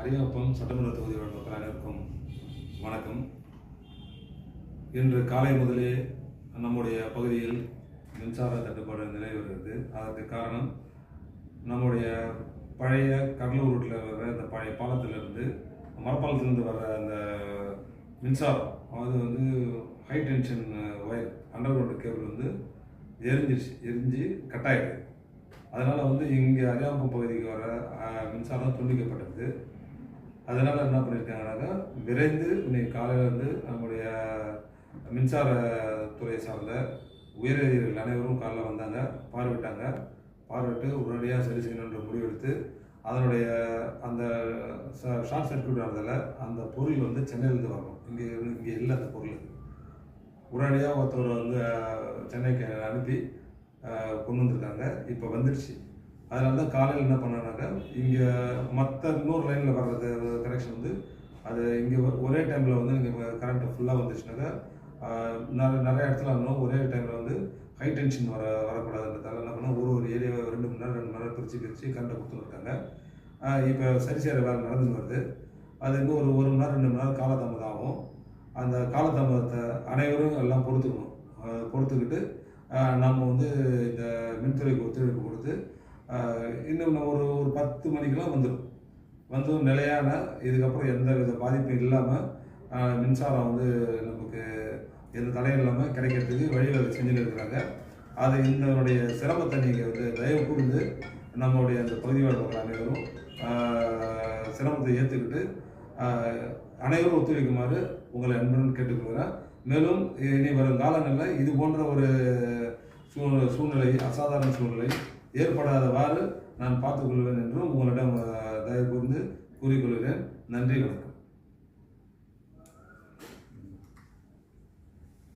அரியாப்பம் சட்டமன்ற தொகுதி மக்கள் அனைவருக்கும் வணக்கம். இன்று காலை முதலே நம்முடைய பகுதியில் மின்சார தட்டுப்பாடு நிலவி வருகிறது. அதற்கு காரணம் நம்முடைய பழைய கடலூர் ரூட்டில் வர்ற அந்த பழைய பாலத்திலிருந்து மரப்பாலத்திலிருந்து வர்ற அந்த மின்சாரம் அது high tension wire under ground cable எரிஞ்சு கட்டாயிடுது. அதனால் இங்கே அரியாப்பம் பகுதிக்கு வர மின்சாரம் துண்டிக்கப்பட்டது. அதனால் என்ன பண்ணியிருக்காங்கன்னாக்கா, விரைந்து இன்னைக்கு காலையில் நம்முடைய மின்சாரத்துறை சார்ந்த உயரதிகாரிகள் அனைவரும் காலையில் வந்தாங்க, பார்வையிட்டு உடனடியாக சரி செய்யணுன்ற முடிவெடுத்து அதனுடைய அந்த ஷார்ட் சர்க்யூட் ஆனதில் அந்த பொருள் சென்னையிலேருந்து வரணும். இங்கே இல்லை அந்த பொருள். உடனடியாக ஒருத்தர் சென்னைக்கு அனுப்பி கொண்டு வந்திருக்காங்க. இப்போ வந்துடுச்சு. அதனால தான் காலையில் என்ன பண்ணாங்கனாக்கா, இங்கே மற்ற இன்னொரு லைனில் வர்றது கனெக்ஷன் அது இங்கே ஒரே டைமில் இங்கே கரண்ட்டு ஃபுல்லாக வந்துச்சுனாக்கா நிறைய இடத்துல ஒரே டைமில் ஹை டென்ஷன் வரக்கூடாதுன்றதால என்ன பண்ணால் ஒரு ஏரியாவை 2 மணி நேரம் பிரித்து கரண்ட்டை கொடுத்துருக்காங்க. இப்போ சரி செய்கிற வேலை நடந்துன்னு வருது. அது இன்னும் ஒரு 1 மணி நேரம் 2 மணி நேரம் காலதாமதம் ஆகும். அந்த காலதாமதத்தை அனைவரும் எல்லாம் பொறுத்துக்கிட்டு நம்ம இந்த மின்துறைக்கு ஒத்துழைப்பு கொடுத்து இன்னும் ஒரு 10 மணிக்கெலாம் வந்துடும் நிலையான இதுக்கப்புறம் எந்த வித பாதிப்பும் இல்லாமல் மின்சாரம் நமக்கு எந்த தடையும் இல்லாமல் கிடைக்கிறதுக்கு வழிவகை செஞ்சுட்டு இருக்கிறாங்க. அது இதனுடைய சிரமத்தை நீங்கள் தயவு கூர்ந்து நம்மளுடைய அந்த பகுதி வாழ் அனைவரும் சிரமத்தை ஏற்றுக்கிட்டு அனைவரும் ஒத்துழைக்குமாறு உங்களை அன்புடன் கேட்டுக்கொள்கிறேன். மேலும் இனி வரும் காலங்களில் இது போன்ற ஒரு சூழ்நிலை, அசாதாரண சூழ்நிலை ஏற்படாதவாறு நான் பார்த்துக்கொள்வேன் என்றும் உங்களிடம் தயவு கூர்ந்து கூறிக்கொள்கிறேன். நன்றி, வணக்கம்.